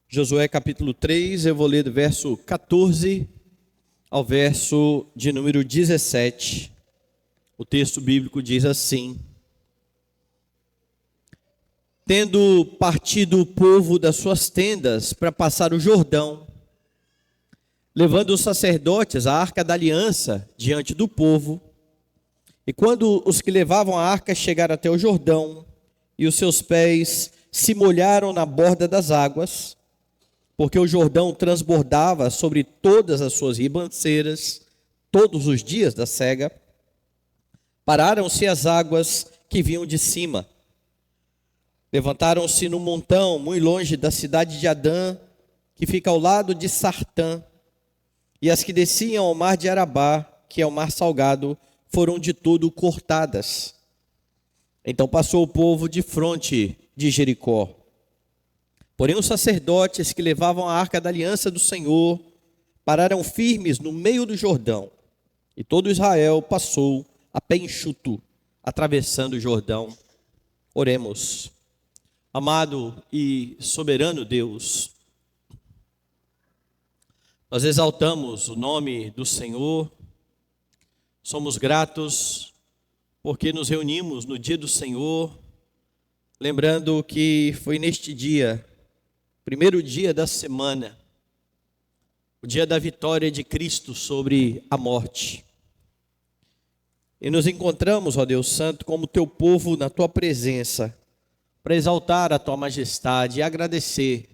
Josué capítulo 3, eu vou ler do verso 14 ao verso de número 17. O texto bíblico diz assim: Tendo partido o povo das suas tendas para passar o Jordão, levando os sacerdotes a arca da aliança diante do povo, e quando os que levavam a arca chegaram até o Jordão, e os seus pés se molharam na borda das águas, porque o Jordão transbordava sobre todas as suas ribanceiras, todos os dias da sega, pararam-se as águas que vinham de cima. Levantaram-se no montão, muito longe da cidade de Adã, que fica ao lado de Sartã, e as que desciam ao mar de Arabá, que é o mar salgado, foram de todo cortadas. Então passou o povo de fronte de Jericó. Porém os sacerdotes que levavam a arca da aliança do Senhor pararam firmes no meio do Jordão, e todo Israel passou a pé enxuto, atravessando o Jordão. Oremos. Amado e soberano Deus, nós exaltamos o nome do Senhor, somos gratos porque nos reunimos no dia do Senhor, lembrando que foi neste dia, primeiro dia da semana, o dia da vitória de Cristo sobre a morte. E nos encontramos, ó Deus Santo, como teu povo na tua presença, para exaltar a tua majestade e agradecer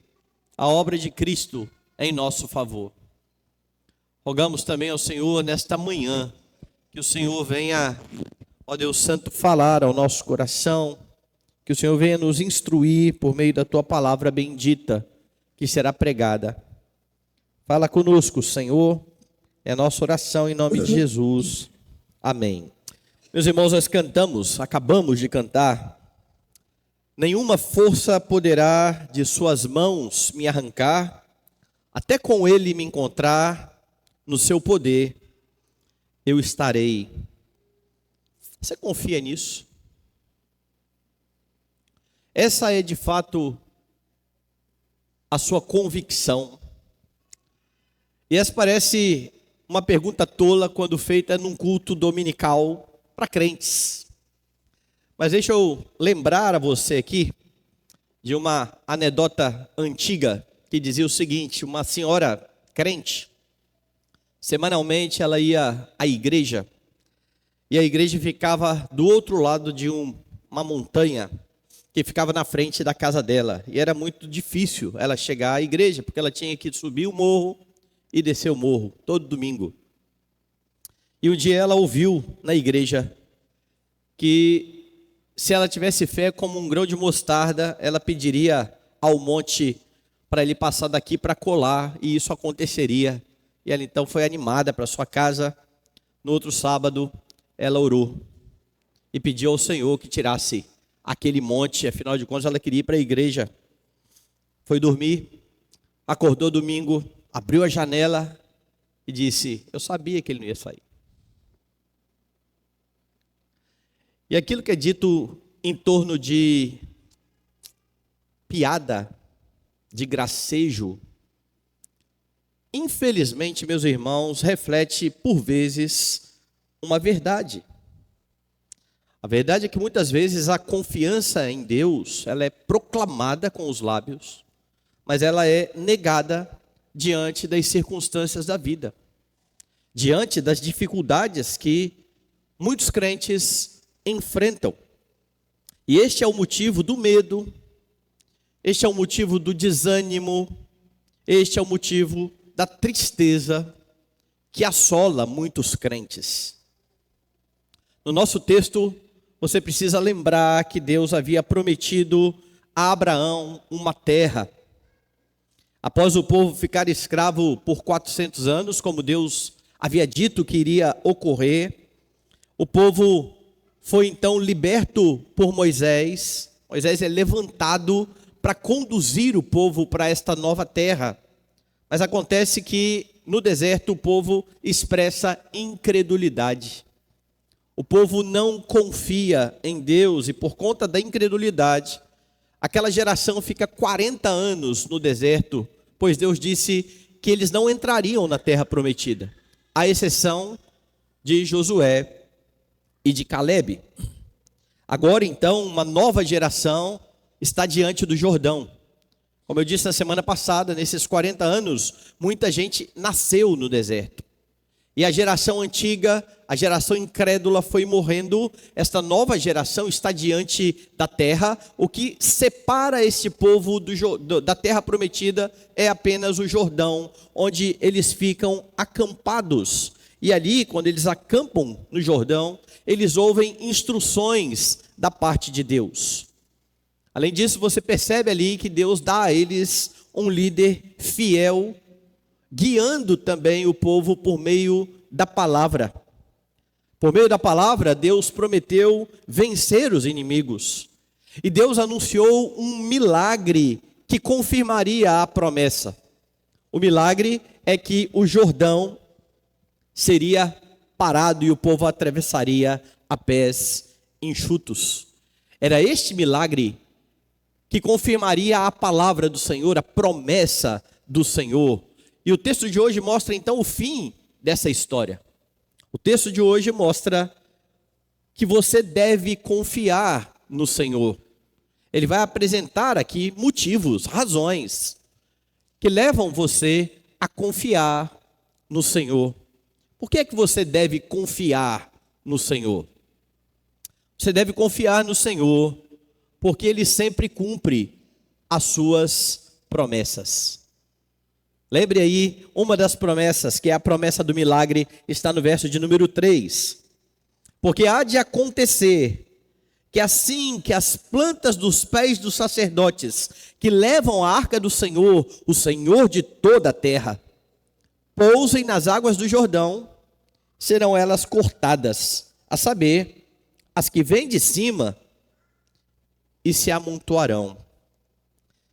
a obra de Cristo em nosso favor. Rogamos também ao Senhor nesta manhã, que o Senhor venha, ó Deus Santo, falar ao nosso coração, que o Senhor venha nos instruir por meio da tua palavra bendita, que será pregada. Fala conosco, Senhor, é a nossa oração em nome de Jesus. Amém. Meus irmãos, nós acabamos de cantar: nenhuma força poderá de suas mãos me arrancar, até com ele me encontrar, no seu poder eu estarei. Você confia nisso? Essa é de fato a sua convicção. E essa parece uma pergunta tola quando feita num culto dominical para crentes. Mas deixa eu lembrar a você aqui de uma anedota antiga que dizia o seguinte: uma senhora crente, semanalmente ela ia à igreja, e a igreja ficava do outro lado de uma montanha que ficava na frente da casa dela, e era muito difícil ela chegar à igreja, porque ela tinha que subir o morro e descer o morro, todo domingo. E um dia ela ouviu na igreja que se ela tivesse fé como um grão de mostarda, ela pediria ao monte para ele passar daqui para colar, e isso aconteceria. E ela então foi animada para sua casa. No outro sábado, ela orou e pediu ao Senhor que tirasse aquele monte, afinal de contas ela queria ir para a igreja. Foi dormir, acordou domingo, abriu a janela e disse: eu sabia que ele não ia sair. E aquilo que é dito em torno de piada, de gracejo, infelizmente, meus irmãos, reflete por vezes uma verdade. A verdade é que muitas vezes a confiança em Deus, ela é proclamada com os lábios, mas ela é negada diante das circunstâncias da vida, diante das dificuldades que muitos crentes enfrentam. E este é o motivo do medo, este é o motivo do desânimo, este é o motivo da tristeza que assola muitos crentes. No nosso texto, você precisa lembrar que Deus havia prometido a Abraão uma terra. Após o povo ficar escravo por 400 anos, como Deus havia dito que iria ocorrer, o povo foi então liberto por Moisés. Moisés é levantado para conduzir o povo para esta nova terra. Mas acontece que no deserto o povo expressa incredulidade. O povo não confia em Deus e por conta da incredulidade, Aquela geração fica 40 anos no deserto, pois Deus disse que eles não entrariam na terra prometida, à exceção de Josué e de Calebe. Agora então, uma nova geração está diante do Jordão. Como eu disse na semana passada, nesses 40 anos, muita gente nasceu no deserto. E a geração antiga, a geração incrédula foi morrendo. Esta nova geração está diante da terra. O que separa este povo da terra prometida é apenas o Jordão, onde eles ficam acampados. E ali, quando eles acampam no Jordão, eles ouvem instruções da parte de Deus. Além disso, você percebe ali que Deus dá a eles um líder fiel, guiando também o povo por meio da palavra. Por meio da palavra, Deus prometeu vencer os inimigos. E Deus anunciou um milagre que confirmaria a promessa. O milagre é que o Jordão seria parado e o povo atravessaria a pés enxutos. Era este milagre que confirmaria a palavra do Senhor, a promessa do Senhor. E o texto de hoje mostra então o fim dessa história. O texto de hoje mostra que você deve confiar no Senhor. Ele vai apresentar aqui motivos, razões, que levam você a confiar no Senhor. Por que é que você deve confiar no Senhor? Você deve confiar no Senhor, porque Ele sempre cumpre as suas promessas. Lembre aí, uma das promessas, que é a promessa do milagre, está no verso de número 3. Porque há de acontecer que assim que as plantas dos pés dos sacerdotes que levam a arca do Senhor, o Senhor de toda a terra, pousem nas águas do Jordão, serão elas cortadas, a saber, as que vêm de cima, e se amontoarão.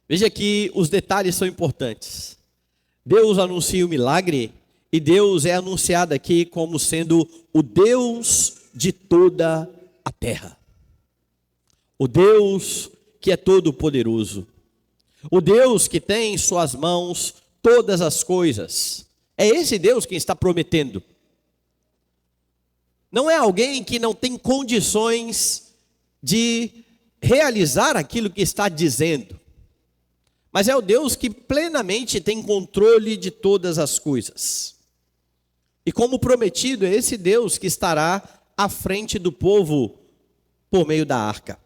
Veja que os detalhes são importantes. Deus anuncia o milagre e Deus é anunciado aqui como sendo o Deus de toda a terra. O Deus que é todo poderoso. O Deus que tem em suas mãos todas as coisas. É esse Deus quem está prometendo. Não é alguém que não tem condições de realizar aquilo que está dizendo, mas é o Deus que plenamente tem controle de todas as coisas. E como prometido, é esse Deus que estará à frente do povo por meio da arca.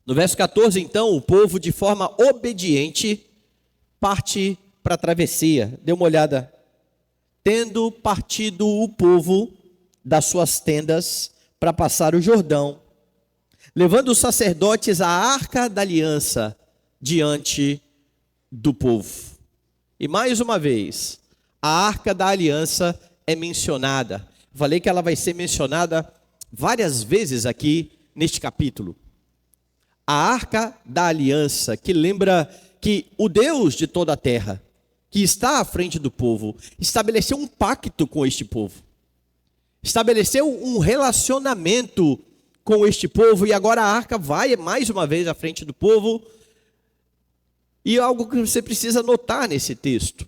No verso 14, então, o povo de forma obediente parte para a travessia. Dê uma olhada. Tendo partido o povo das suas tendas para passar o Jordão, levando os sacerdotes a arca da aliança diante do povo. E mais uma vez, a arca da aliança é mencionada. Falei que ela vai ser mencionada várias vezes aqui neste capítulo. A arca da aliança, que lembra que o Deus de toda a terra, que está à frente do povo, estabeleceu um pacto com este povo. Estabeleceu um relacionamento com este povo, e agora a arca vai mais uma vez à frente do povo. E algo que você precisa notar nesse texto: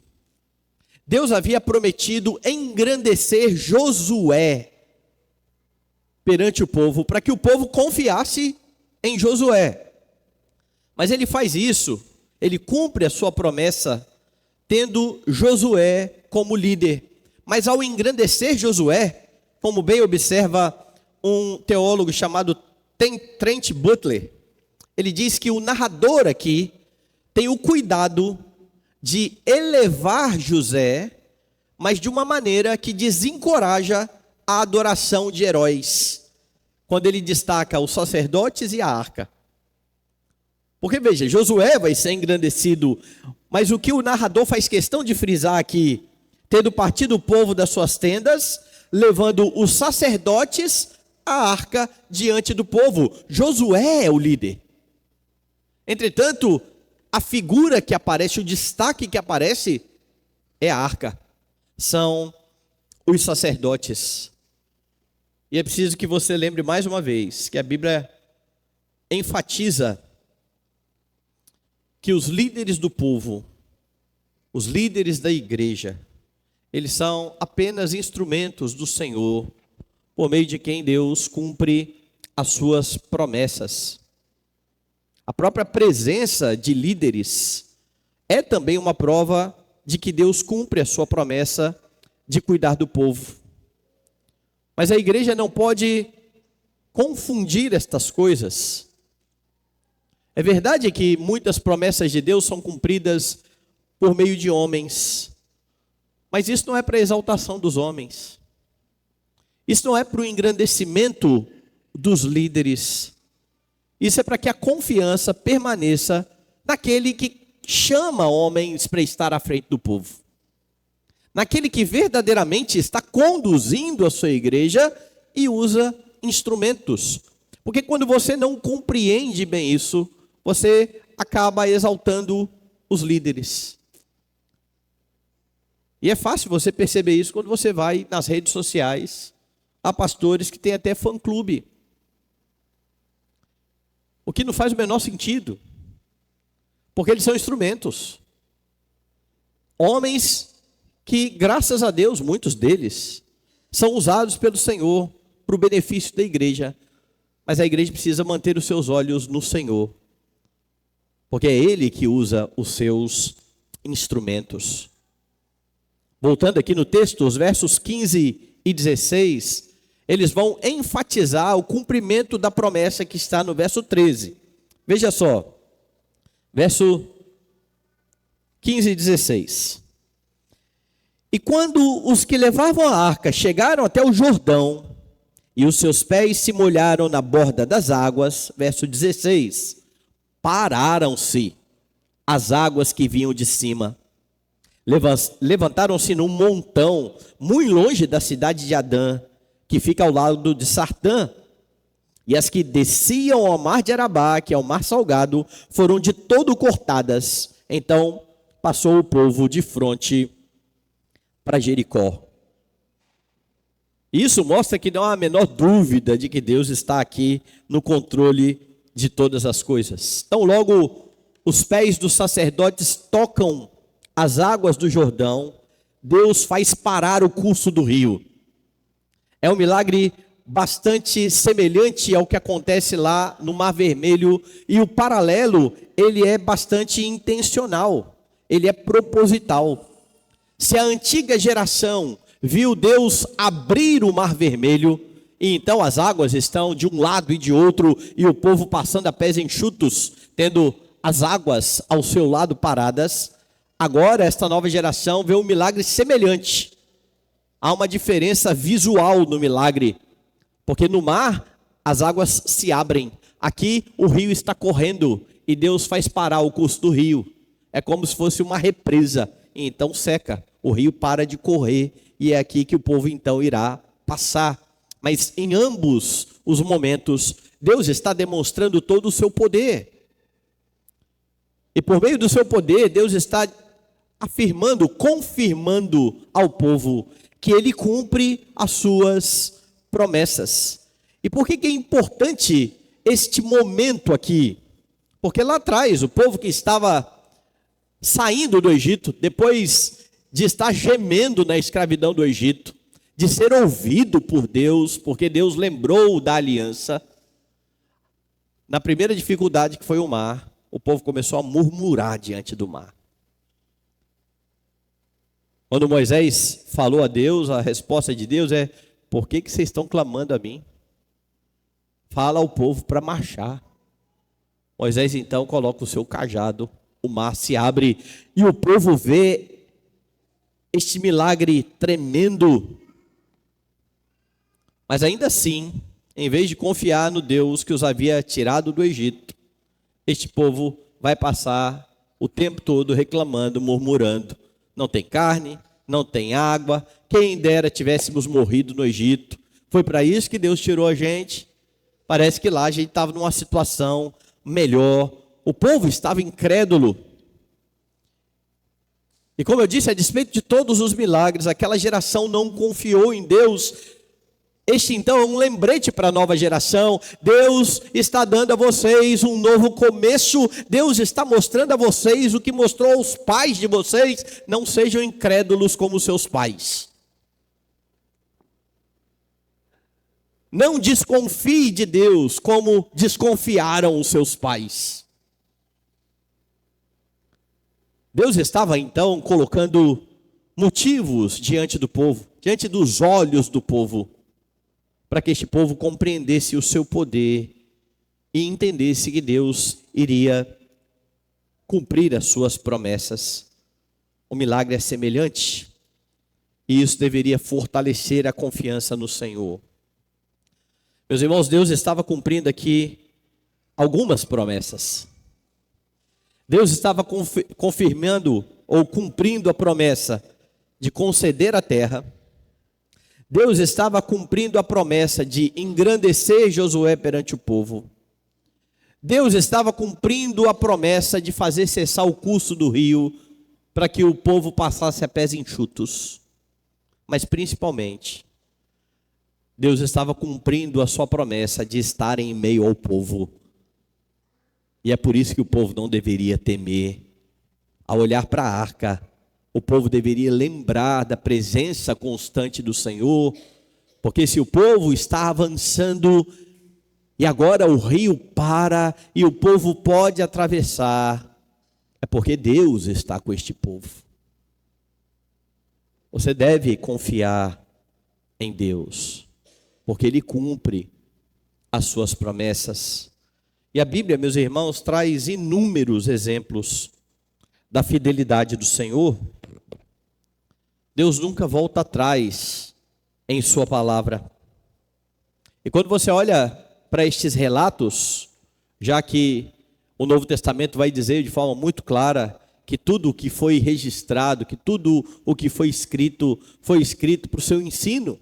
Deus havia prometido engrandecer Josué perante o povo, para que o povo confiasse em Josué. Mas ele faz isso, ele cumpre a sua promessa, tendo Josué como líder. Mas ao engrandecer Josué, como bem observa um teólogo chamado Trent Butler, ele diz que o narrador aqui tem o cuidado de elevar José, mas de uma maneira que desencoraja a adoração de heróis, quando ele destaca os sacerdotes e a arca. Porque veja, Josué vai ser engrandecido, mas o que o narrador faz questão de frisar aqui: tendo partido o povo das suas tendas, levando os sacerdotes a arca diante do povo. Josué é o líder. Entretanto, a figura que aparece, o destaque que aparece é a arca. São os sacerdotes. E é preciso que você lembre mais uma vez que a Bíblia enfatiza que os líderes do povo, os líderes da igreja, eles são apenas instrumentos do Senhor, por meio de quem Deus cumpre as suas promessas. A própria presença de líderes é também uma prova de que Deus cumpre a sua promessa de cuidar do povo. Mas a igreja não pode confundir estas coisas. É verdade que muitas promessas de Deus são cumpridas por meio de homens, mas isso não é para a exaltação dos homens. Isso não é para o engrandecimento dos líderes. Isso é para que a confiança permaneça naquele que chama homens para estar à frente do povo. Naquele que verdadeiramente está conduzindo a sua igreja e usa instrumentos. Porque quando você não compreende bem isso, você acaba exaltando os líderes. E é fácil você perceber isso quando você vai nas redes sociais. Há pastores que têm até fã-clube. O que não faz o menor sentido. Porque eles são instrumentos. Homens que, graças a Deus, muitos deles, são usados pelo Senhor para o benefício da igreja. Mas a igreja precisa manter os seus olhos no Senhor. Porque é Ele que usa os seus instrumentos. Voltando aqui no texto, os versos 15 e 16, eles vão enfatizar o cumprimento da promessa que está no verso 13. Veja só, verso 15 e 16. E quando os que levavam a arca chegaram até o Jordão, e os seus pés se molharam na borda das águas, verso 16, pararam-se as águas que vinham de cima. Levantaram-se num montão, muito longe da cidade de Adã, que fica ao lado de Sartã. E as que desciam ao mar de Arabá, que é o mar salgado, foram de todo cortadas. Então passou o povo de frente para Jericó. Isso mostra que não há a menor dúvida de que Deus está aqui no controle de todas as coisas. Então logo os pés dos sacerdotes tocam as águas do Jordão, Deus faz parar o curso do rio. É um milagre bastante semelhante ao que acontece lá no Mar Vermelho, e o paralelo, ele é bastante intencional, ele é proposital. Se a antiga geração viu Deus abrir o Mar Vermelho, e então as águas estão de um lado e de outro, e o povo passando a pés enxutos, tendo as águas ao seu lado paradas, agora esta nova geração vê um milagre semelhante. Há uma diferença visual no milagre, porque no mar as águas se abrem, aqui o rio está correndo e Deus faz parar o curso do rio. É como se fosse uma represa, e então seca, o rio para de correr e é aqui que o povo então irá passar. Mas em ambos os momentos, Deus está demonstrando todo o seu poder. E por meio do seu poder, Deus está afirmando, confirmando ao povo que ele cumpre as suas promessas. E por que é importante este momento aqui? Porque lá atrás, o povo que estava saindo do Egito, depois de estar gemendo na escravidão do Egito, de ser ouvido por Deus, porque Deus lembrou da aliança, na primeira dificuldade que foi o mar, o povo começou a murmurar diante do mar. Quando Moisés falou a Deus, a resposta de Deus é: por que vocês estão clamando a mim? Fala ao povo para marchar. Moisés então coloca o seu cajado, o mar se abre e o povo vê este milagre tremendo. Mas ainda assim, em vez de confiar no Deus que os havia tirado do Egito, este povo vai passar o tempo todo reclamando, murmurando. Não tem carne, não tem água, quem dera tivéssemos morrido no Egito. Foi para isso que Deus tirou a gente. Parece que lá a gente estava numa situação melhor. O povo estava incrédulo. E como eu disse, a despeito de todos os milagres, aquela geração não confiou em Deus. Este então é um lembrete para a nova geração. Deus está dando a vocês um novo começo. Deus está mostrando a vocês o que mostrou aos pais de vocês. Não sejam incrédulos como seus pais. Não desconfie de Deus como desconfiaram os seus pais. Deus estava então colocando motivos diante do povo, diante dos olhos do povo, para que este povo compreendesse o seu poder e entendesse que Deus iria cumprir as suas promessas. O milagre é semelhante, e isso deveria fortalecer a confiança no Senhor. Meus irmãos, Deus estava cumprindo aqui algumas promessas. Deus estava confirmando ou cumprindo a promessa de conceder a terra. Deus estava cumprindo a promessa de engrandecer Josué perante o povo. Deus estava cumprindo a promessa de fazer cessar o curso do rio para que o povo passasse a pés enxutos. Mas principalmente, Deus estava cumprindo a sua promessa de estar em meio ao povo. E é por isso que o povo não deveria temer. Ao olhar para a arca, o povo deveria lembrar da presença constante do Senhor, porque se o povo está avançando e agora o rio para e o povo pode atravessar, é porque Deus está com este povo. Você deve confiar em Deus, porque Ele cumpre as suas promessas. E a Bíblia, meus irmãos, traz inúmeros exemplos da fidelidade do Senhor. Deus nunca volta atrás em sua palavra. E quando você olha para estes relatos, já que o Novo Testamento vai dizer de forma muito clara que tudo o que foi registrado, que tudo o que foi escrito para o seu ensino,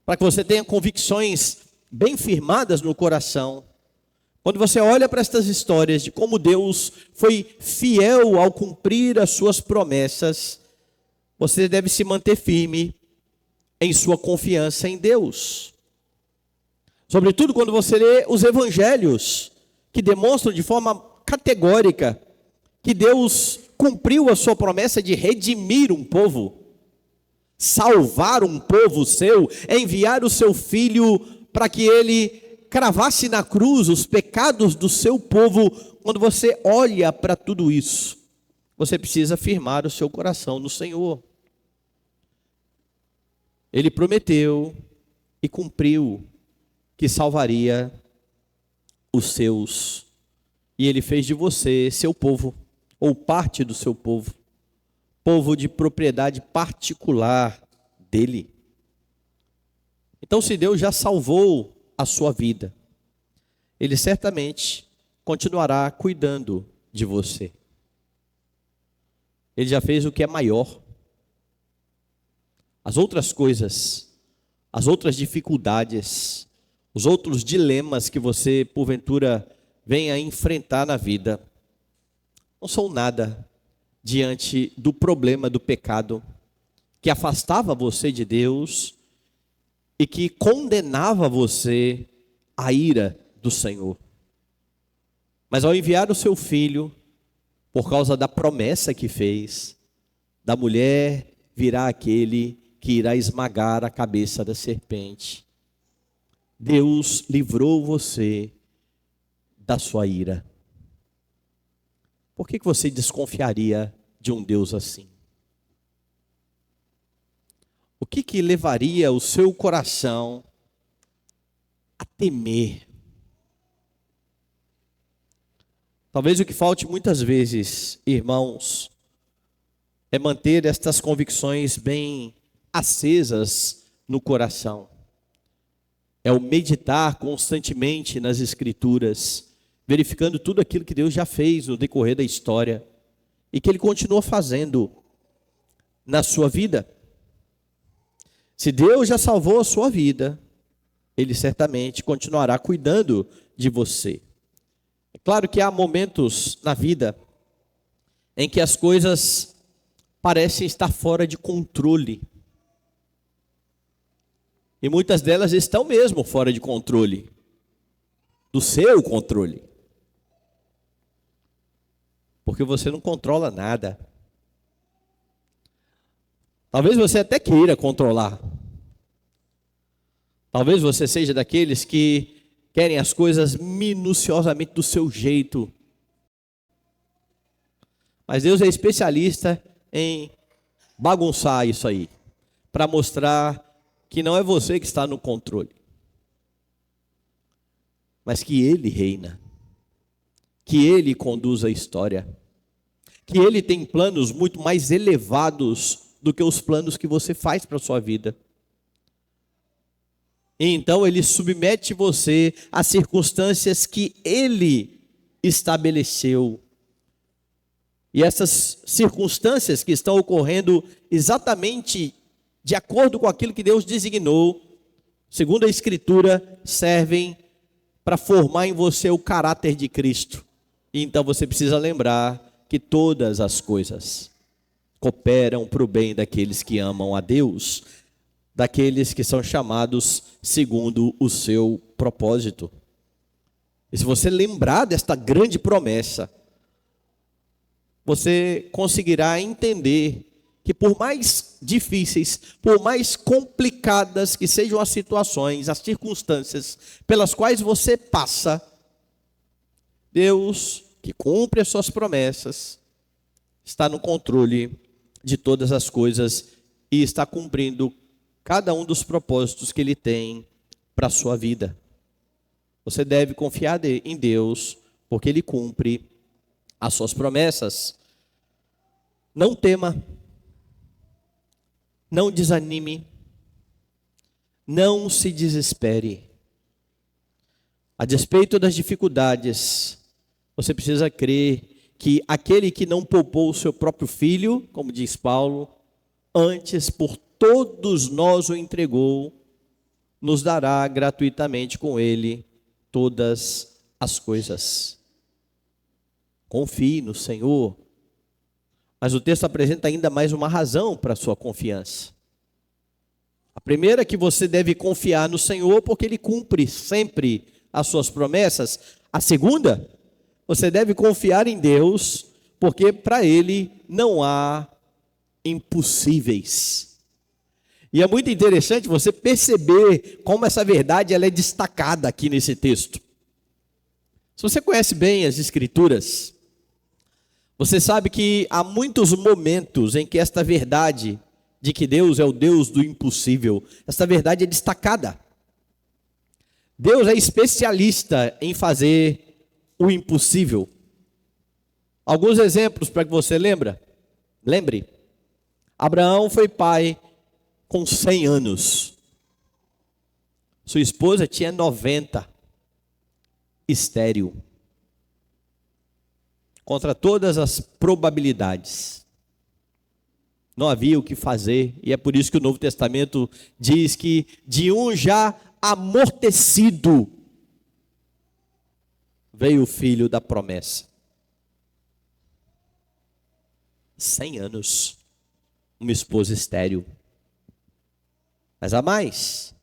para que você tenha convicções bem firmadas no coração. Quando você olha para estas histórias de como Deus foi fiel ao cumprir as suas promessas, você deve se manter firme em sua confiança em Deus. Sobretudo quando você lê os evangelhos, que demonstram de forma categórica que Deus cumpriu a sua promessa de redimir um povo, salvar um povo seu, enviar o seu filho para que ele cravasse na cruz os pecados do seu povo. Quando você olha para tudo isso, você precisa firmar o seu coração no Senhor. Ele prometeu e cumpriu que salvaria os seus, e Ele fez de você seu povo, ou parte do seu povo, povo de propriedade particular dEle. Então, se Deus já salvou a sua vida, Ele certamente continuará cuidando de você. Ele já fez o que é maior. As outras coisas, as outras dificuldades, os outros dilemas que você, porventura, venha a enfrentar na vida, não são nada diante do problema do pecado, que afastava você de Deus e que condenava você à ira do Senhor. Mas ao enviar o seu filho, por causa da promessa que fez, da mulher virá aquele que irá esmagar a cabeça da serpente. Deus livrou você da sua ira. Por que você desconfiaria de um Deus assim? O que levaria o seu coração a temer? Talvez o que falte muitas vezes, irmãos, é manter estas convicções bem acesas no coração. É o meditar constantemente nas Escrituras, verificando tudo aquilo que Deus já fez no decorrer da história e que Ele continua fazendo na sua vida. Se Deus já salvou a sua vida, Ele certamente continuará cuidando de você. É claro que há momentos na vida em que as coisas parecem estar fora de controle. E muitas delas estão mesmo fora de controle, do seu controle. Porque você não controla nada. Talvez você até queira controlar. Talvez você seja daqueles que querem as coisas minuciosamente do seu jeito. Mas Deus é especialista em bagunçar isso aí, para mostrar que não é você que está no controle, mas que Ele reina, que Ele conduz a história, que Ele tem planos muito mais elevados do que os planos que você faz para a sua vida. E então Ele submete você às circunstâncias que Ele estabeleceu. E essas circunstâncias que estão ocorrendo exatamente de acordo com aquilo que Deus designou, segundo a Escritura, servem para formar em você o caráter de Cristo. E então você precisa lembrar que todas as coisas cooperam para o bem daqueles que amam a Deus, daqueles que são chamados segundo o seu propósito. E se você lembrar desta grande promessa, você conseguirá entender que por mais difíceis, por mais complicadas que sejam as situações, as circunstâncias pelas quais você passa, Deus, que cumpre as suas promessas, está no controle de todas as coisas e está cumprindo cada um dos propósitos que Ele tem para a sua vida. Você deve confiar em Deus, porque Ele cumpre as suas promessas. Não tema, não desanime, não se desespere. A despeito das dificuldades, você precisa crer que aquele que não poupou o seu próprio filho, como diz Paulo, antes por todos nós o entregou, nos dará gratuitamente com ele todas as coisas. Confie no Senhor. Mas o texto apresenta ainda mais uma razão para a sua confiança. A primeira é que você deve confiar no Senhor porque Ele cumpre sempre as suas promessas. A segunda, você deve confiar em Deus porque para Ele não há impossíveis. E é muito interessante você perceber como essa verdade ela é destacada aqui nesse texto. Se você conhece bem as Escrituras, você sabe que há muitos momentos em que esta verdade de que Deus é o Deus do impossível, esta verdade é destacada. Deus é especialista em fazer o impossível. Alguns exemplos para que você lembre. Abraão foi pai com 100 anos. Sua esposa tinha 90, estéril. Contra todas as probabilidades. Não havia o que fazer, e é por isso que o Novo Testamento diz que de um já amortecido veio o filho da promessa. 100 anos, uma esposa estéril. Mas há mais.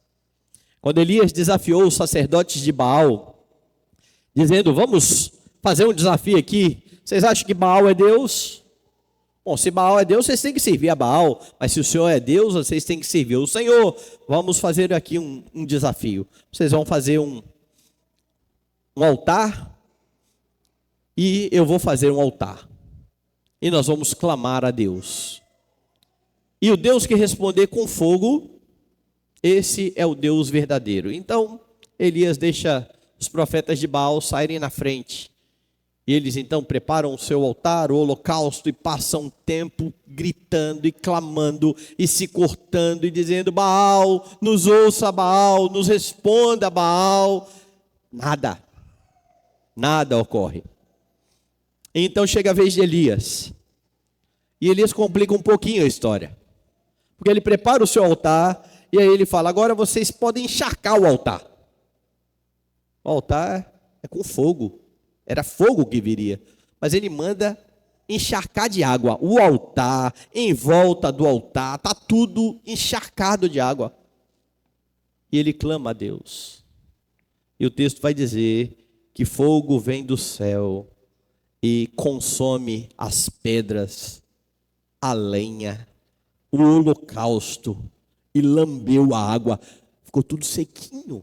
Quando Elias desafiou os sacerdotes de Baal, dizendo, vamos fazer um desafio aqui, vocês acham que Baal é Deus? Bom, se Baal é Deus, vocês têm que servir a Baal. Mas se o Senhor é Deus, vocês têm que servir o Senhor. Vamos fazer aqui um desafio. Vocês vão fazer um altar. E eu vou fazer um altar. E nós vamos clamar a Deus. E o Deus que responder com fogo, esse é o Deus verdadeiro. Então, Elias deixa os profetas de Baal saírem na frente. E eles então preparam o seu altar, o holocausto, e passam tempo gritando e clamando e se cortando e dizendo, Baal, nos ouça Baal, nos responda Baal. Nada ocorre. Então chega a vez de Elias. E Elias complica um pouquinho a história. Porque ele prepara o seu altar e aí ele fala, agora vocês podem encharcar o altar. O altar é com fogo. Era fogo que viria, mas ele manda encharcar de água. O altar, em volta do altar, está tudo encharcado de água. e ele clama a Deus. E o texto vai dizer que fogo vem do céu e consome as pedras, a lenha, o holocausto, e lambeu a água. Ficou tudo sequinho.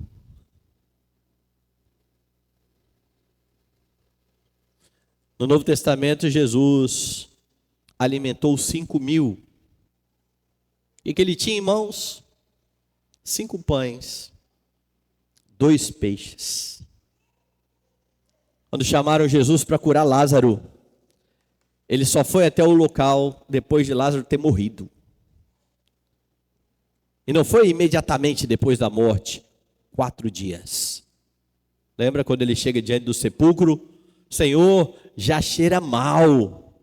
No Novo Testamento, Jesus alimentou 5.000. E que ele tinha em mãos 5 pães, 2 peixes. Quando chamaram Jesus para curar Lázaro, ele só foi até o local depois de Lázaro ter morrido. E não foi imediatamente depois da morte, 4 dias. Lembra quando ele chega diante do sepulcro? Senhor, já cheira mal,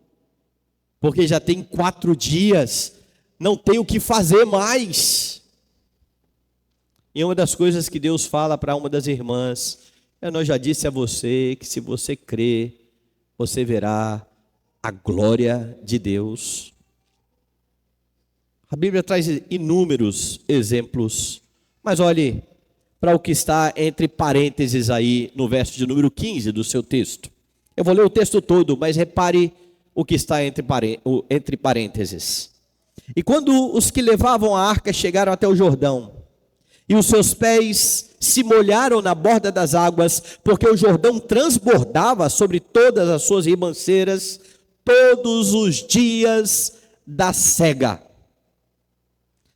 porque já tem 4 dias, não tem o que fazer mais. E uma das coisas que Deus fala para uma das irmãs, eu já disse a você que se você crer, você verá a glória de Deus. A Bíblia traz inúmeros exemplos, mas olhe para o que está entre parênteses aí no verso de número 15 do seu texto. Eu vou ler o texto todo, mas repare o que está entre parênteses. E quando os que levavam a arca chegaram até o Jordão, e os seus pés se molharam na borda das águas, porque o Jordão transbordava sobre todas as suas ribanceiras, todos os dias da cega.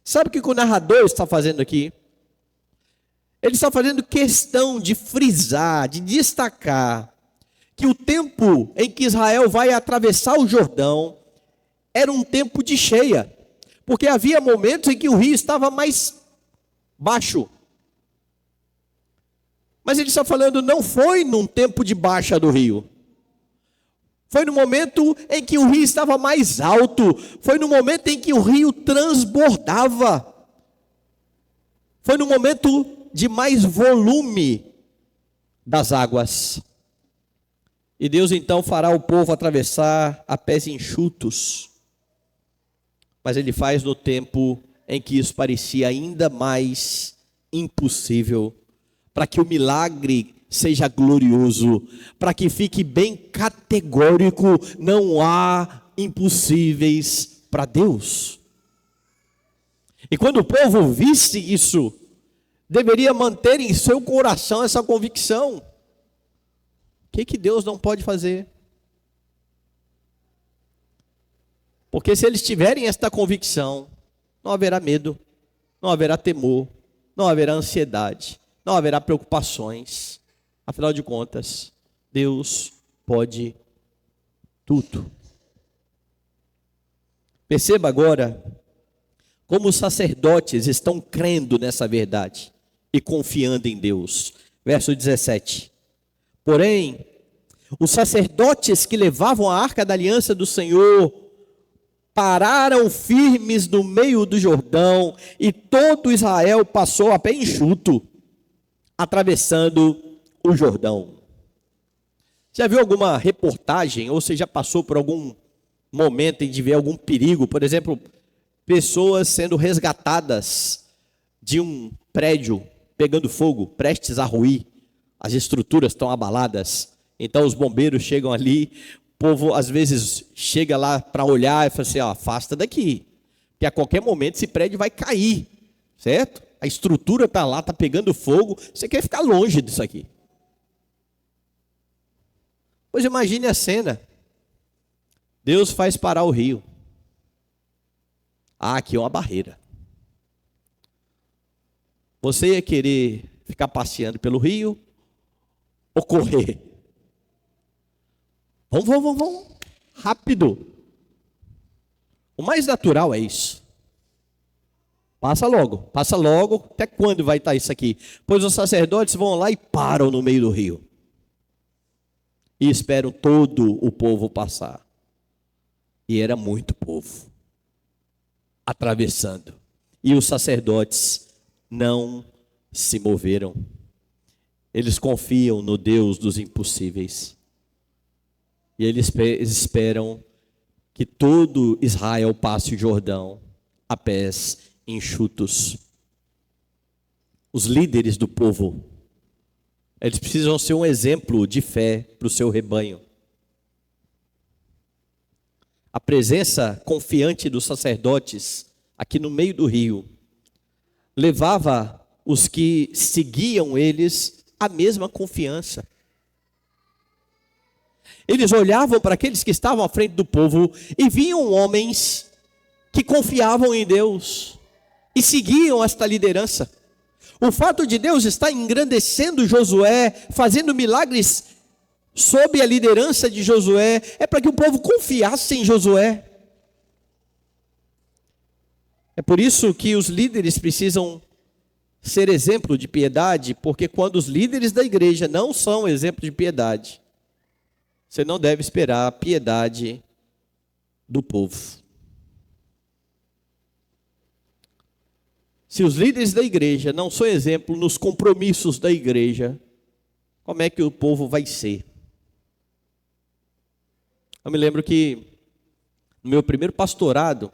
Sabe o que o narrador está fazendo aqui? Ele está fazendo questão de frisar, de destacar, que o tempo em que Israel vai atravessar o Jordão era um tempo de cheia, porque havia momentos em que o rio estava mais baixo. Mas ele está falando, não foi num tempo de baixa do rio. Foi no momento em que o rio estava mais alto. Foi no momento em que o rio transbordava. Foi no momento de mais volume das águas. E Deus então fará o povo atravessar a pés enxutos. Mas ele faz no tempo em que isso parecia ainda mais impossível, para que o milagre seja glorioso, para que fique bem categórico, não há impossíveis para Deus. E quando o povo visse isso, deveria manter em seu coração essa convicção. O que Deus não pode fazer? Porque se eles tiverem esta convicção, não haverá medo, não haverá temor, não haverá ansiedade, não haverá preocupações. Afinal de contas, Deus pode tudo. Perceba agora como os sacerdotes estão crendo nessa verdade e confiando em Deus. Verso 17. Porém, os sacerdotes que levavam a arca da aliança do Senhor pararam firmes no meio do Jordão, e todo Israel passou a pé enxuto, atravessando o Jordão. Já viu alguma reportagem, ou você já passou por algum momento em de ver algum perigo? Por exemplo, pessoas sendo resgatadas de um prédio pegando fogo, prestes a ruir, as estruturas estão abaladas, então os bombeiros chegam ali, o povo às vezes chega lá para olhar e fala assim, afasta daqui, porque a qualquer momento esse prédio vai cair, certo? A estrutura está lá, está pegando fogo, você quer ficar longe disso aqui. Pois imagine a cena, Deus faz parar o rio, aqui é uma barreira, você ia querer ficar passeando pelo rio ou correr? Vamos, rápido. O mais natural é isso. Passa logo, até quando vai estar isso aqui? Pois os sacerdotes vão lá e param no meio do rio. E esperam todo o povo passar. E era muito povo atravessando. E os sacerdotes não se moveram. Eles confiam no Deus dos impossíveis. E eles esperam que todo Israel passe o Jordão a pés enxutos. os líderes do povo, eles precisam ser um exemplo de fé para o seu rebanho. A presença confiante dos sacerdotes aqui no meio do rio levava os que seguiam eles à mesma confiança. Eles olhavam para aqueles que estavam à frente do povo e viam homens que confiavam em Deus e seguiam esta liderança. O fato de Deus estar engrandecendo Josué, fazendo milagres sob a liderança de Josué, é para que o povo confiasse em Josué. É por isso que os líderes precisam ser exemplo de piedade, porque quando os líderes da igreja não são exemplo de piedade, você não deve esperar a piedade do povo. Se os líderes da igreja não são exemplo nos compromissos da igreja, como é que o povo vai ser? Eu me lembro que no meu primeiro pastorado,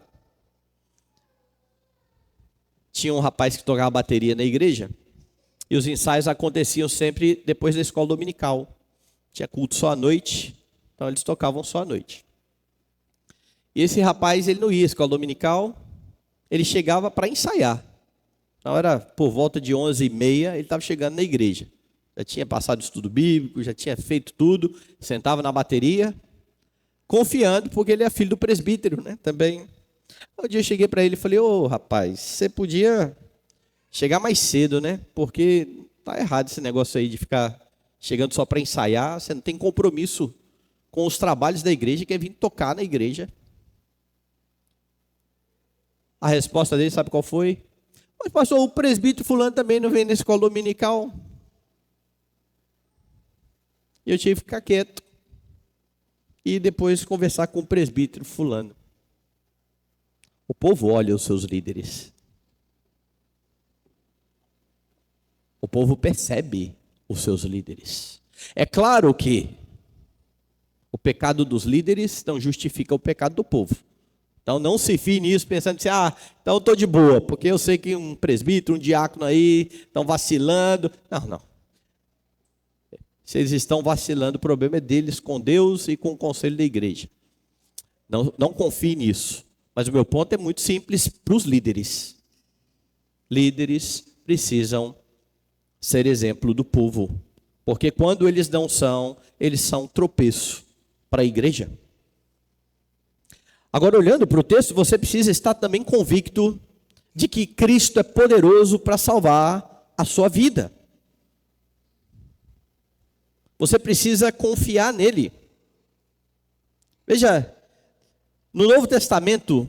tinha um rapaz que tocava bateria na igreja, e os ensaios aconteciam sempre depois da escola dominical. Tinha culto só à noite, então eles tocavam só à noite. E esse rapaz, ele não ia à escola dominical, ele chegava para ensaiar. Então era por volta de 11h30, ele estava chegando na igreja. Já tinha passado estudo bíblico, já tinha feito tudo, sentava na bateria, confiando, porque ele é filho do presbítero, né? Também. Um dia eu cheguei para ele e falei: ô rapaz, você podia chegar mais cedo, né? Porque tá errado esse negócio aí de ficar chegando só para ensaiar, você não tem compromisso com os trabalhos da igreja, quer vir tocar na igreja. A resposta dele, sabe qual foi? Mas pastor, o presbítero fulano também não vem na escola dominical. E eu tive que ficar quieto e depois conversar com o presbítero fulano. O povo olha os seus líderes. O povo percebe os seus líderes. É claro que o pecado dos líderes não justifica o pecado do povo. Então não se fie nisso pensando assim, então eu estou de boa, porque eu sei que um presbítero, um diácono aí estão vacilando. Não. Se eles estão vacilando, o problema é deles com Deus e com o conselho da igreja. Não confie nisso. Mas o meu ponto é muito simples para os líderes. Líderes precisam ser exemplo do povo. Porque quando eles não são, eles são tropeço para a igreja. Agora, olhando para o texto, você precisa estar também convicto de que Cristo é poderoso para salvar a sua vida. Você precisa confiar nele. Veja, no Novo Testamento,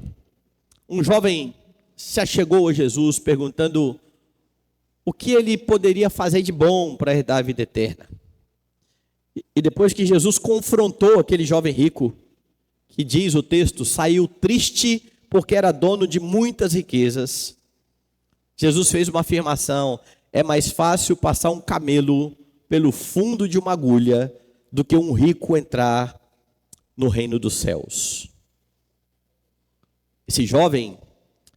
um jovem se achegou a Jesus perguntando o que ele poderia fazer de bom para herdar a vida eterna. E depois que Jesus confrontou aquele jovem rico, que diz o texto, saiu triste porque era dono de muitas riquezas, Jesus fez uma afirmação: é mais fácil passar um camelo pelo fundo de uma agulha do que um rico entrar no reino dos céus. Esse jovem,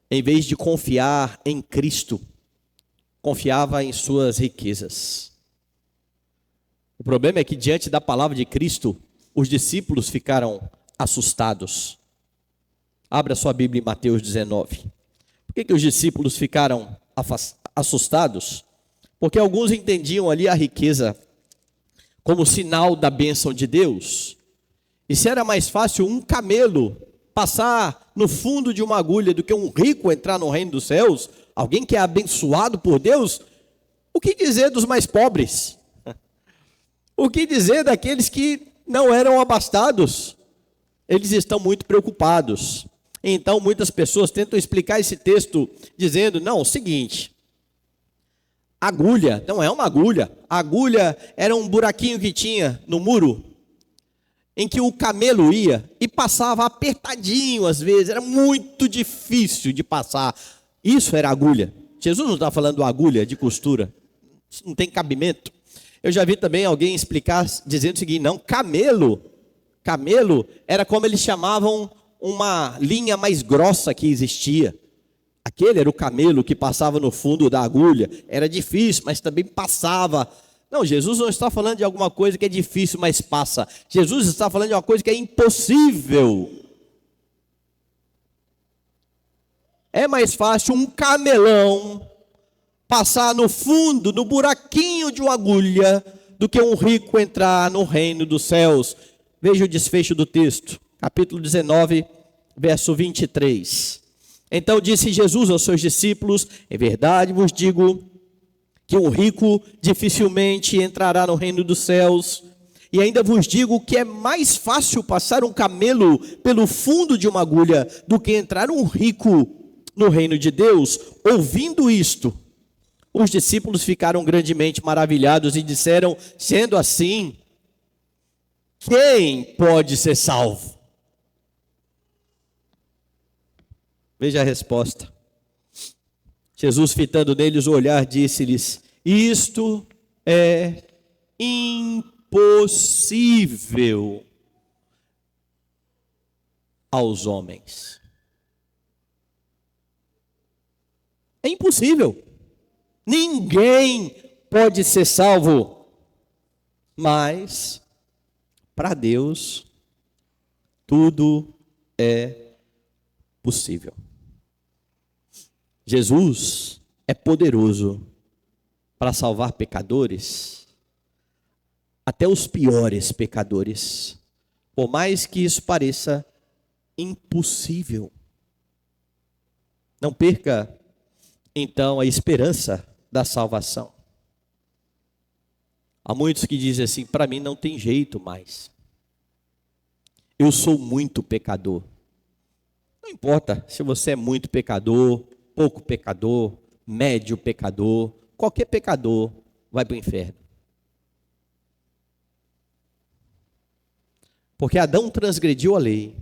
em vez de confiar em Cristo, confiava em suas riquezas. O problema é que diante da palavra de Cristo, os discípulos ficaram assustados. Abra sua Bíblia em Mateus 19. Por que os discípulos ficaram assustados? Porque alguns entendiam ali a riqueza como sinal da bênção de Deus. E se era mais fácil um camelo passar no fundo de uma agulha do que um rico entrar no reino dos céus, alguém que é abençoado por Deus, o que dizer dos mais pobres? O que dizer daqueles que não eram abastados? Eles estão muito preocupados. Então muitas pessoas tentam explicar esse texto dizendo, não, o seguinte, agulha, não é uma agulha, a agulha era um buraquinho que tinha no muro, em que o camelo ia e passava apertadinho às vezes, era muito difícil de passar. Isso era agulha. Jesus não está falando agulha de costura, isso não tem cabimento. Eu já vi também alguém explicar dizendo o seguinte, não, camelo era como eles chamavam uma linha mais grossa que existia. Aquele era o camelo que passava no fundo da agulha. Era difícil, mas também passava. Não, Jesus não está falando de alguma coisa que é difícil, mas passa. Jesus está falando de uma coisa que é impossível. É mais fácil um camelão passar no fundo, no buraquinho de uma agulha, do que um rico entrar no reino dos céus. Veja o desfecho do texto, capítulo 19, verso 23. Então disse Jesus aos seus discípulos: em verdade vos digo que um rico dificilmente entrará no reino dos céus. E ainda vos digo que é mais fácil passar um camelo pelo fundo de uma agulha do que entrar um rico no reino de Deus. Ouvindo isto, os discípulos ficaram grandemente maravilhados e disseram: sendo assim, quem pode ser salvo? Veja a resposta. Jesus, fitando neles o olhar, disse-lhes: isto é impossível aos homens. É impossível. Ninguém pode ser salvo, mas para Deus tudo é possível. Jesus é poderoso para salvar pecadores, até os piores pecadores, por mais que isso pareça impossível. Não perca então a esperança da salvação. Há muitos que dizem assim: para mim não tem jeito mais. Eu sou muito pecador. Não importa se você é muito pecador, pouco pecador, médio pecador, qualquer pecador vai para o inferno. Porque Adão transgrediu a lei.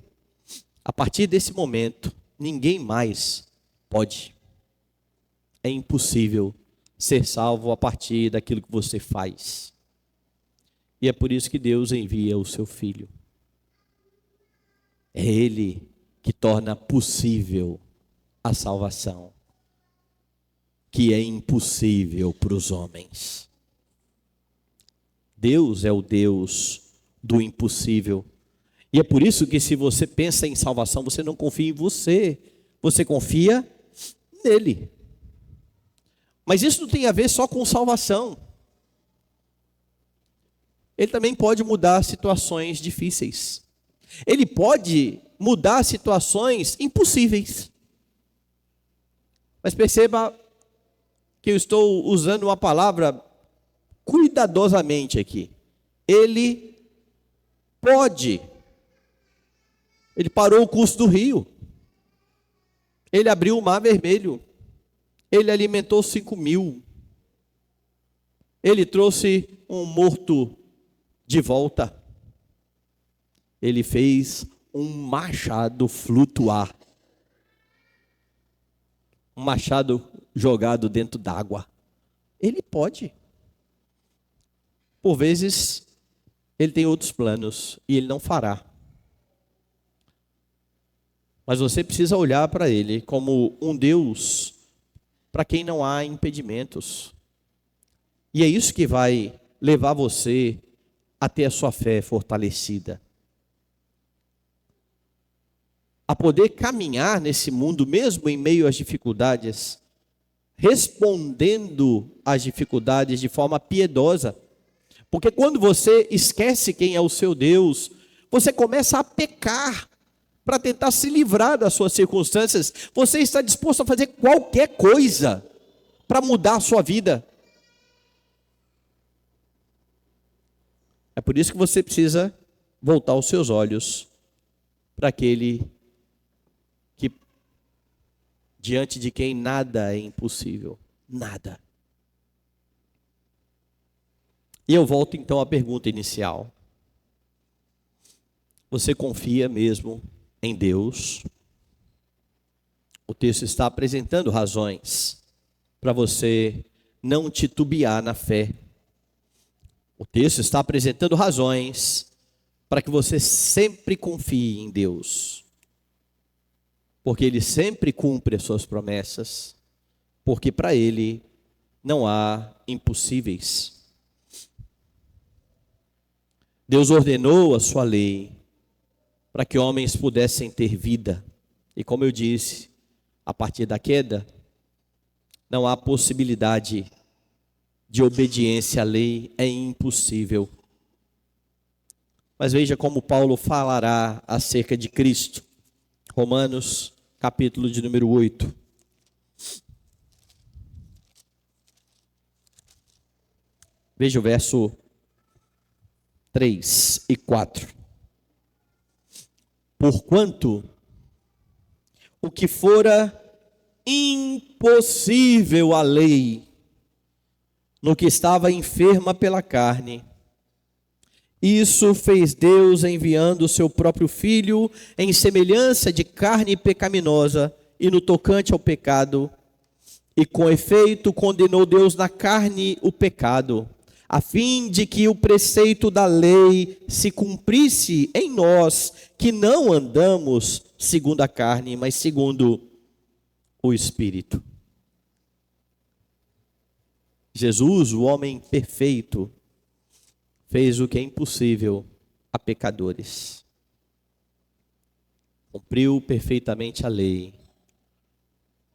A partir desse momento, ninguém mais pode. É impossível ser salvo a partir daquilo que você faz. E é por isso que Deus envia o seu Filho. É Ele que torna possível a salvação, que é impossível para os homens. Deus é o Deus do impossível. E é por isso que, se você pensa em salvação, você não confia em você, você confia nele. Mas isso não tem a ver só com salvação. Ele também pode mudar situações difíceis. Ele pode mudar situações impossíveis. Mas perceba que eu estou usando uma palavra cuidadosamente aqui. Ele pode. Ele parou o curso do rio. Ele abriu o mar vermelho. Ele alimentou 5.000. Ele trouxe um morto de volta. Ele fez um machado flutuar. Um machado jogado dentro d'água. Ele pode. Por vezes, ele tem outros planos e ele não fará. Mas você precisa olhar para ele como um Deus para quem não há impedimentos. E é isso que vai levar você a ter a sua fé fortalecida. A poder caminhar nesse mundo, mesmo em meio às dificuldades, respondendo às dificuldades de forma piedosa. Porque quando você esquece quem é o seu Deus, você começa a pecar para tentar se livrar das suas circunstâncias. Você está disposto a fazer qualquer coisa para mudar a sua vida. É por isso que você precisa voltar os seus olhos para aquele que, diante de quem nada é impossível. Nada. E eu volto então à pergunta inicial. Você confia mesmo em Deus? O texto está apresentando razões para você não titubear na fé. O texto está apresentando razões para que você sempre confie em Deus. porque Ele sempre cumpre as suas promessas, porque para Ele não há impossíveis. Deus ordenou a sua lei para que homens pudessem ter vida. E como eu disse, a partir da queda, não há possibilidade de obediência à lei, é impossível. Mas veja como Paulo falará acerca de Cristo. Romanos, capítulo de número 8. Veja o verso 3 e 4. Porquanto o que fora impossível à lei, no que estava enferma pela carne, isso fez Deus enviando o seu próprio Filho em semelhança de carne pecaminosa e no tocante ao pecado, e com efeito condenou Deus na carne o pecado, a fim de que o preceito da lei se cumprisse em nós, que não andamos segundo a carne, mas segundo o Espírito. Jesus, o homem perfeito, fez o que é impossível a pecadores. Cumpriu perfeitamente a lei,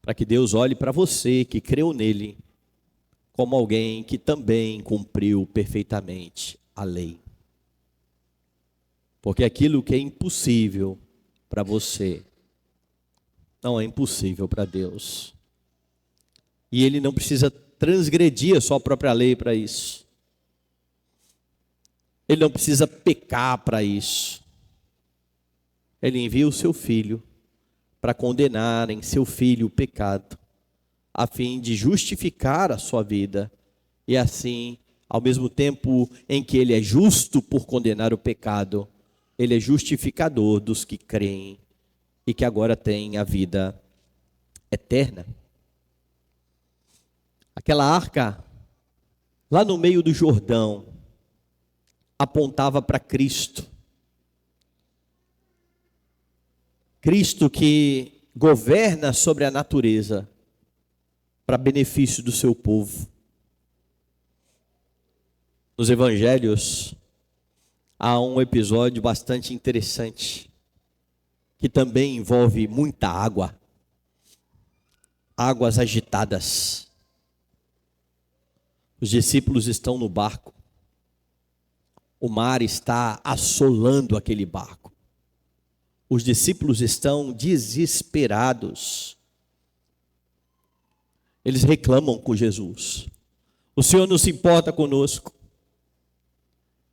para que Deus olhe para você que creu nele, como alguém que também cumpriu perfeitamente a lei. Porque aquilo que é impossível para você, não é impossível para Deus. E Ele não precisa transgredir a sua própria lei para isso. Ele não precisa pecar para isso. Ele envia o seu Filho para condenar em seu Filho o pecado, a fim de justificar a sua vida. E assim, ao mesmo tempo em que Ele é justo por condenar o pecado, Ele é justificador dos que creem e que agora têm a vida eterna. Aquela arca, lá no meio do Jordão, apontava para Cristo. Cristo que governa sobre a natureza para benefício do seu povo. Nos evangelhos há um episódio bastante interessante, que também envolve muita água, águas agitadas. Os discípulos estão no barco, o mar está assolando aquele barco. Os discípulos estão desesperados. Eles reclamam com Jesus: o Senhor não se importa conosco.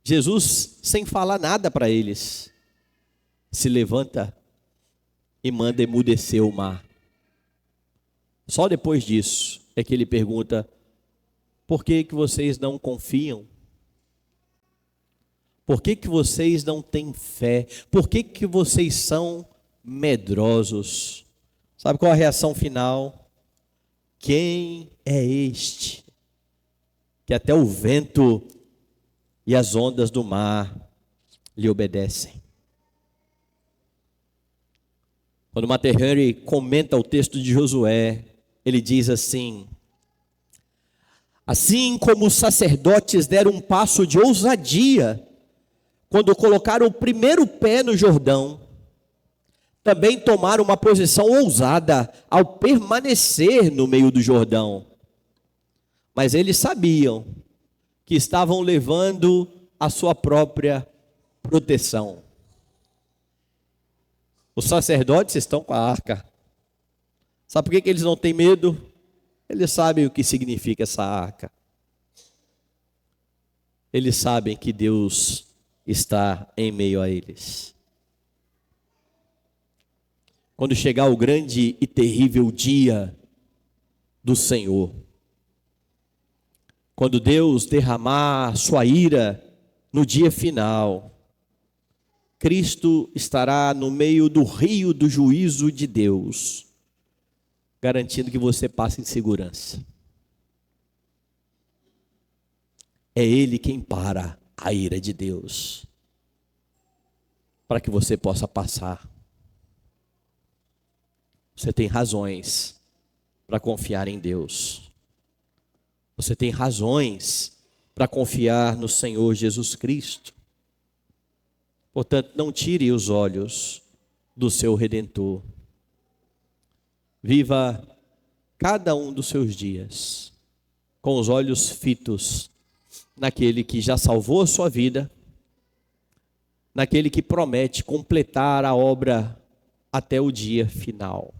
Jesus, sem falar nada para eles, se levanta e manda emudecer o mar. Só depois disso é que ele pergunta: por que vocês não confiam? Por que vocês não têm fé? Por que vocês são medrosos? Sabe qual a reação final? Quem é este que até o vento e as ondas do mar lhe obedecem? Quando Matt Henry comenta o texto de Josué, ele diz assim: assim como os sacerdotes deram um passo de ousadia quando colocaram o primeiro pé no Jordão, também tomaram uma posição ousada ao permanecer no meio do Jordão. Mas eles sabiam que estavam levando a sua própria proteção. Os sacerdotes estão com a arca. Sabe por que eles não têm medo? Eles sabem o que significa essa arca. Eles sabem que Deus está em meio a eles. Quando chegar o grande e terrível dia do Senhor, quando Deus derramar sua ira no dia final, Cristo estará no meio do rio do juízo de Deus, garantindo que você passe em segurança. É Ele quem para a ira de Deus, para que você possa passar. Você tem razões para confiar em Deus. Você tem razões para confiar no Senhor Jesus Cristo. Portanto, não tire os olhos do seu Redentor. Viva cada um dos seus dias com os olhos fitos naquele que já salvou a sua vida, naquele que promete completar a obra até o dia final.